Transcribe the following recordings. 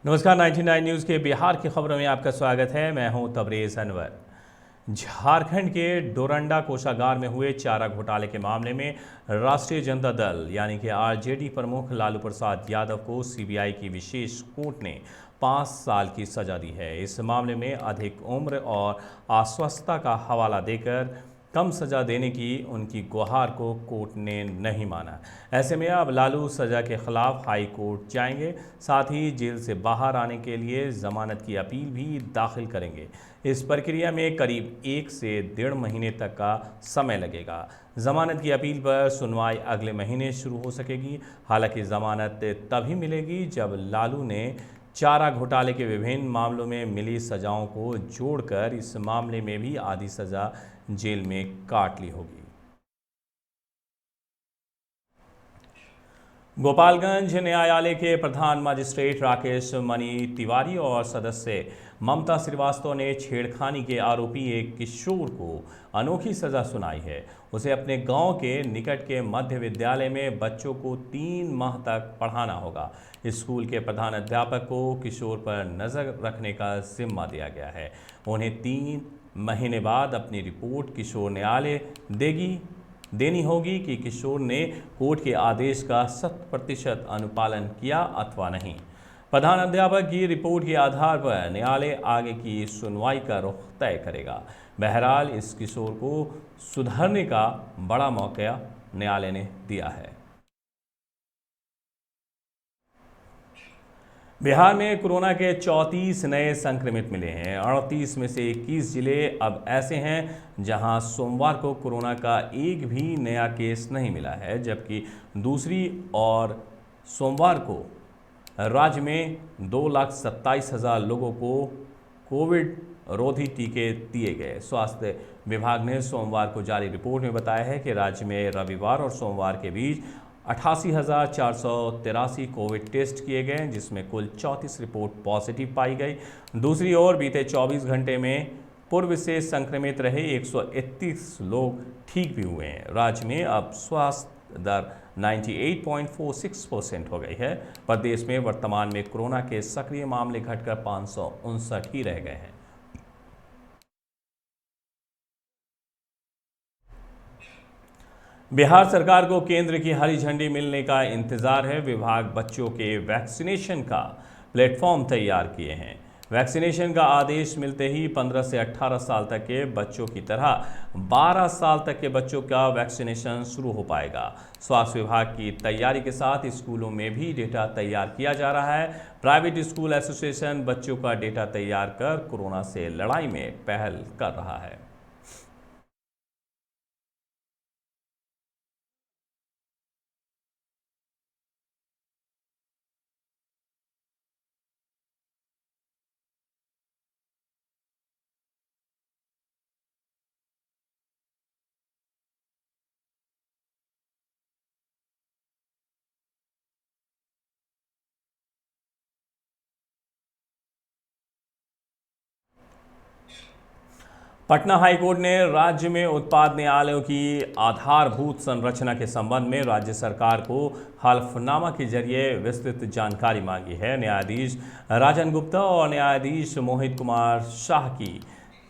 नमस्कार 99 न्यूज़ के बिहार की खबरों में आपका स्वागत है। मैं हूं तबरेज़ अनवर। झारखंड के डोरंडा कोषागार में हुए चारा घोटाले के मामले में राष्ट्रीय जनता दल यानी कि आरजेडी प्रमुख लालू प्रसाद यादव को सीबीआई की विशेष कोर्ट ने 5 साल की सजा दी है। इस मामले में अधिक उम्र और अस्वस्थता का हवाला देकर कम सजा देने की उनकी गुहार को कोर्ट ने नहीं माना। ऐसे में अब लालू सजा के खिलाफ हाई कोर्ट जाएंगे, साथ ही जेल से बाहर आने के लिए जमानत की अपील भी दाखिल करेंगे। इस प्रक्रिया में करीब 1 से 1.5 महीने तक का समय लगेगा। जमानत की अपील पर सुनवाई अगले महीने शुरू हो सकेगी। हालांकि जमानत तभी मिलेगी जब लालू ने चारा घोटाले के विभिन्न मामलों में मिली सजाओं को जोड़कर इस मामले में भी आधी सजा जेल में काट ली होगी। गोपालगंज न्यायालय के प्रधान मजिस्ट्रेट राकेश मणि तिवारी और सदस्य ममता श्रीवास्तव ने छेड़खानी के आरोपी एक किशोर को अनोखी सजा सुनाई है। उसे अपने गांव के निकट के मध्य विद्यालय में बच्चों को 3 माह तक पढ़ाना होगा। स्कूल के प्रधान अध्यापक को किशोर पर नज़र रखने का जिम्मा दिया गया है। उन्हें 3 महीने बाद अपनी रिपोर्ट किशोर न्यायालय देनी होगी कि किशोर ने कोर्ट के आदेश का 100% अनुपालन किया अथवा नहीं। प्रधान अध्यापक की रिपोर्ट के आधार पर न्यायालय आगे की सुनवाई का रुख तय करेगा। बहरहाल इस किशोर को सुधरने का बड़ा मौका न्यायालय ने दिया है। बिहार में कोरोना के 34 नए संक्रमित मिले हैं। 38 में से 21 जिले अब ऐसे हैं जहां सोमवार को कोरोना का एक भी नया केस नहीं मिला है, जबकि दूसरी ओर सोमवार को राज्य में 2,27,000 लोगों को कोविड रोधी टीके दिए गए। स्वास्थ्य विभाग ने सोमवार को जारी रिपोर्ट में बताया है कि राज्य में रविवार और सोमवार के बीच 88,483 कोविड टेस्ट किए गए, जिसमें कुल 34 रिपोर्ट पॉजिटिव पाई गई। दूसरी ओर बीते 24 घंटे में पूर्व से संक्रमित रहे 131 लोग ठीक भी हुए हैं। राज्य में अब स्वास्थ्य दर 98.46% हो गई है। प्रदेश में वर्तमान में कोरोना के सक्रिय मामले घटकर 559 ही रह गए हैं। बिहार सरकार को केंद्र की हरी झंडी मिलने का इंतजार है। विभाग बच्चों के वैक्सीनेशन का प्लेटफॉर्म तैयार किए हैं। वैक्सीनेशन का आदेश मिलते ही 15 से 18 साल तक के बच्चों की तरह 12 साल तक के बच्चों का वैक्सीनेशन शुरू हो पाएगा। स्वास्थ्य विभाग की तैयारी के साथ स्कूलों में भी डेटा तैयार किया जा रहा है। प्राइवेट स्कूल एसोसिएशन बच्चों का डेटा तैयार कर कोरोना से लड़ाई में पहल कर रहा है। पटना हाईकोर्ट ने राज्य में उत्पाद न्यायालयों की आधारभूत संरचना के संबंध में राज्य सरकार को हलफनामा के जरिए विस्तृत जानकारी मांगी है। न्यायाधीश राजन गुप्ता और न्यायाधीश मोहित कुमार शाह की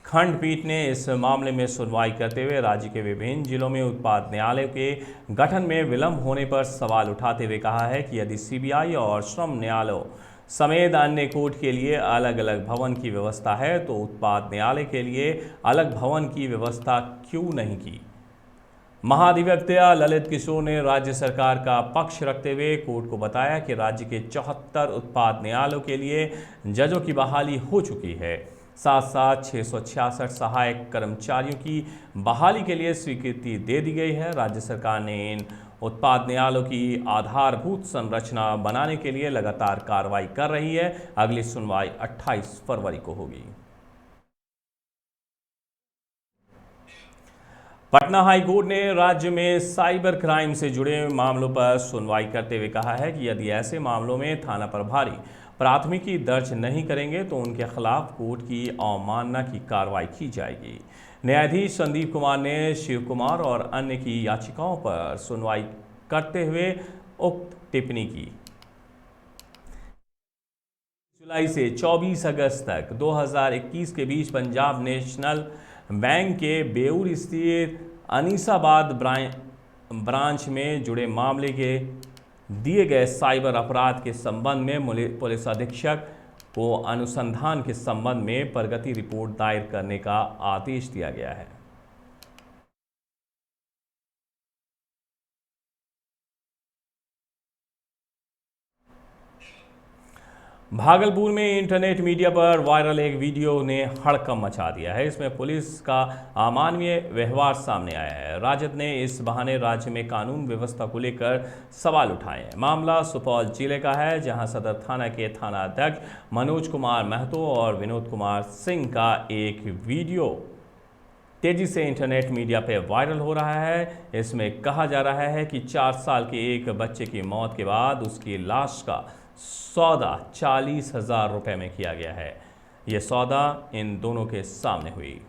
खंडपीठ ने इस मामले में सुनवाई करते हुए राज्य के विभिन्न जिलों में उत्पाद न्यायालय के गठन में विलंब होने पर सवाल उठाते हुए कहा है कि यदि सीबीआई और श्रम न्यायालयों समेत अन्य कोर्ट के लिए अलग अलग भवन की व्यवस्था है तो उत्पाद न्यायालय के लिए अलग भवन की व्यवस्था क्यों नहीं की। महाधिवक्ता ललित किशोर ने राज्य सरकार का पक्ष रखते हुए कोर्ट को बताया कि राज्य के 74 उत्पाद न्यायालयों के लिए जजों की बहाली हो चुकी है। साथ साथ 666 सहायक कर्मचारियों की बहाली के लिए स्वीकृति दे दी गई है। राज्य सरकार ने इन उत्पाद न्यायालयों की आधारभूत संरचना बनाने के लिए लगातार कार्रवाई कर रही है। अगली सुनवाई 28 फरवरी को होगी। पटना हाईकोर्ट ने राज्य में साइबर क्राइम से जुड़े मामलों पर सुनवाई करते हुए कहा है कि यदि ऐसे मामलों में थाना प्रभारी प्राथमिकी दर्ज नहीं करेंगे तो उनके खिलाफ कोर्ट की अवमानना की कार्रवाई की जाएगी। न्यायाधीश संदीप कुमार ने शिव कुमार और अन्य की याचिकाओं पर सुनवाई करते हुए उक्त टिप्पणी की। जुलाई से 24 अगस्त तक 2021 के बीच पंजाब नेशनल बैंक के बेऊर स्थित अनीसाबाद ब्रांच में जुड़े मामले के दिए गए साइबर अपराध के संबंध में पुलिस अधीक्षक को अनुसंधान के संबंध में प्रगति रिपोर्ट दायर करने का आदेश दिया गया है। भागलपुर में इंटरनेट मीडिया पर वायरल एक वीडियो ने हड़कंप मचा दिया है। इसमें पुलिस का अमानवीय व्यवहार सामने आया है। राजद ने इस बहाने राज्य में कानून व्यवस्था को लेकर सवाल उठाए हैं। मामला सुपौल जिले का है, जहां सदर थाना के थानाध्यक्ष मनोज कुमार महतो और विनोद कुमार सिंह का एक वीडियो तेजी से इंटरनेट मीडिया पर वायरल हो रहा है। इसमें कहा जा रहा है कि 4 साल के एक बच्चे की मौत के बाद उसकी लाश का सौदा 40,000 रुपये में किया गया है। यह सौदा इन दोनों के सामने हुई।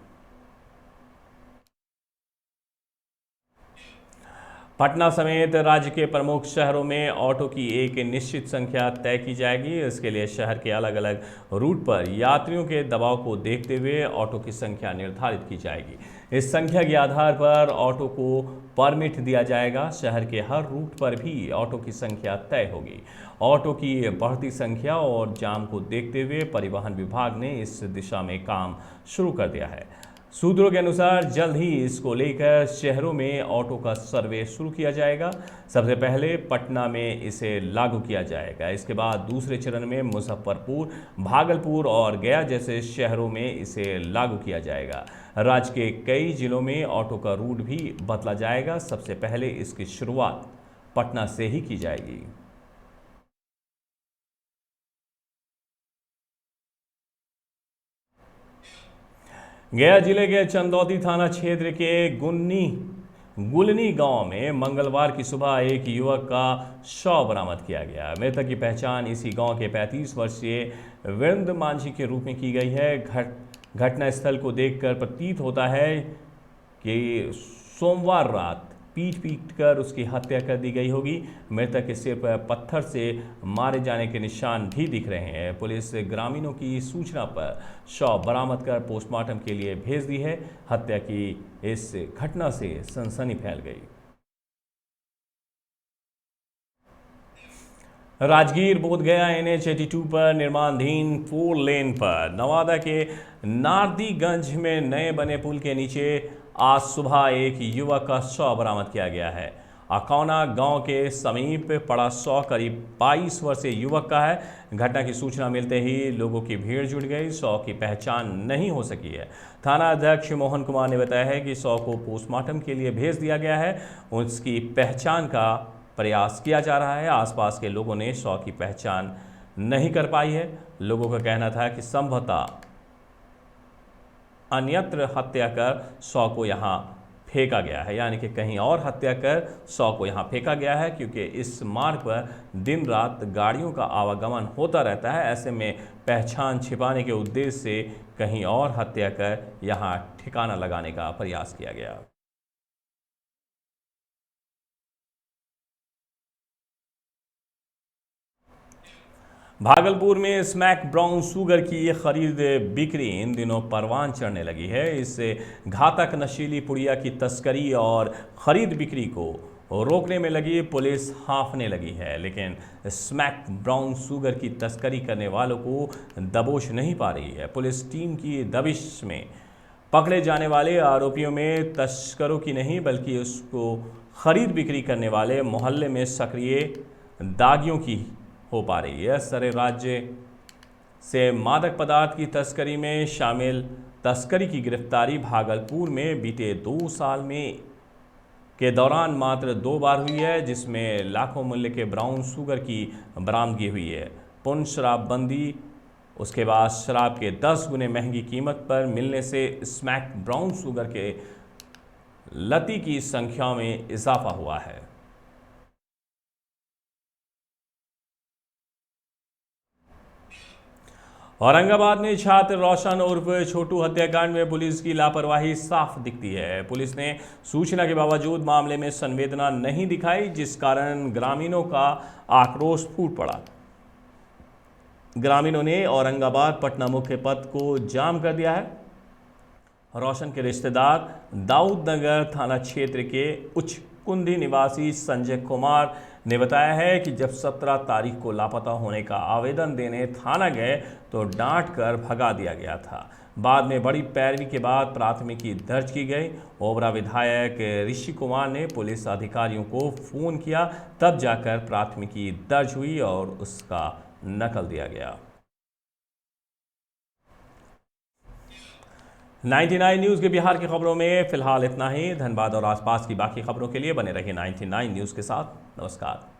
पटना समेत राज्य के प्रमुख शहरों में ऑटो की एक निश्चित संख्या तय की जाएगी। इसके लिए शहर के अलग अलग रूट पर यात्रियों के दबाव को देखते हुए ऑटो की संख्या निर्धारित की जाएगी। इस संख्या के आधार पर ऑटो को परमिट दिया जाएगा। शहर के हर रूट पर भी ऑटो की संख्या तय होगी। ऑटो की बढ़ती संख्या और जाम को देखते हुए परिवहन विभाग ने इस दिशा में काम शुरू कर दिया है। सूत्रों के अनुसार जल्द ही इसको लेकर शहरों में ऑटो का सर्वे शुरू किया जाएगा। सबसे पहले पटना में इसे लागू किया जाएगा। इसके बाद दूसरे चरण में मुजफ्फरपुर, भागलपुर और गया जैसे शहरों में इसे लागू किया जाएगा। राज्य के कई जिलों में ऑटो का रूट भी बदला जाएगा। सबसे पहले इसकी शुरुआत पटना से ही की जाएगी। गया जिले के चंदौती थाना क्षेत्र के गुलनी गांव में मंगलवार की सुबह एक युवक का शव बरामद किया गया। मृतक की पहचान इसी गांव के 35 वर्षीय वीरेंद्र मांझी के रूप में की गई है। घटनास्थल को देखकर प्रतीत होता है कि सोमवार रात पीट कर उसकी हत्या कर दी गई होगी। मृतक के सिर पर पत्थर से मारे जाने के निशान भी दिख रहे हैं। पुलिस ग्रामीणों की सूचना पर शव बरामद कर पोस्टमार्टम के लिए भेज दी है। हत्या की इस घटना से सनसनी फैल गई। राजगीर बोधगया NH 82 पर निर्माणाधीन 4 लेन पर नवादा के नारदीगंज में नए बने पुल के नीचे आज सुबह एक युवक का शव बरामद किया गया है। अकौना गांव के समीप पड़ा शव करीब 22 वर्षीय युवक का है। घटना की सूचना मिलते ही लोगों की भीड़ जुट गई। शव की पहचान नहीं हो सकी है। थाना अध्यक्ष मोहन कुमार ने बताया है कि शव को पोस्टमार्टम के लिए भेज दिया गया है। उसकी पहचान का प्रयास किया जा रहा है। आसपास के लोगों ने शव की पहचान नहीं कर पाई है। लोगों का कहना था कि संभवतः अन्यत्र हत्या कर शव को यहाँ फेंका गया है, यानी कि कहीं और हत्या कर शव को यहाँ फेंका गया है, क्योंकि इस मार्ग पर दिन रात गाड़ियों का आवागमन होता रहता है। ऐसे में पहचान छिपाने के उद्देश्य से कहीं और हत्या कर यहाँ ठिकाना लगाने का प्रयास किया गया। भागलपुर में स्मैक ब्राउन शुगर की खरीद बिक्री इन दिनों परवान चढ़ने लगी है। इससे घातक नशीली पुड़िया की तस्करी और खरीद बिक्री को रोकने में लगी पुलिस हांफने लगी है, लेकिन स्मैक ब्राउन शुगर की तस्करी करने वालों को दबोच नहीं पा रही है। पुलिस टीम की दबिश में पकड़े जाने वाले आरोपियों में तस्करों की नहीं बल्कि उसको खरीद बिक्री करने वाले मोहल्ले में सक्रिय दागियों की हो पा रही है। सारे राज्य से मादक पदार्थ की तस्करी में शामिल तस्करी की गिरफ्तारी भागलपुर में बीते 2 साल में के दौरान मात्र 2 बार हुई है, जिसमें लाखों मूल्य के ब्राउन शुगर की बरामदगी हुई है। पूर्ण शराबबंदी, उसके बाद शराब के 10 गुने महंगी कीमत पर मिलने से स्मैक ब्राउन शुगर के लती की संख्या में इजाफा हुआ है। औरंगाबाद में छात्र रोशन उर्फ छोटू हत्याकांड में पुलिस की लापरवाही साफ दिखती है। पुलिस ने सूचना के बावजूद मामले में संवेदना नहीं दिखाई, जिस कारण ग्रामीणों का आक्रोश फूट पड़ा। ग्रामीणों ने औरंगाबाद पटना मुख्य पथ को जाम कर दिया है। रोशन के रिश्तेदार दाऊदनगर थाना क्षेत्र के उच्च कुंडी निवासी संजय कुमार ने बताया है कि जब 17 तारीख को लापता होने का आवेदन देने थाना गए तो डांट कर भगा दिया गया था। बाद में बड़ी पैरवी के बाद प्राथमिकी दर्ज की गई। ओबरा विधायक ऋषि कुमार ने पुलिस अधिकारियों को फोन किया, तब जाकर प्राथमिकी दर्ज हुई और उसका नकल दिया गया। 99 न्यूज़ के बिहार की खबरों में फिलहाल इतना ही। धनबाद और आसपास की बाकी खबरों के लिए बने रहिए 99 न्यूज़ के साथ। नमस्कार।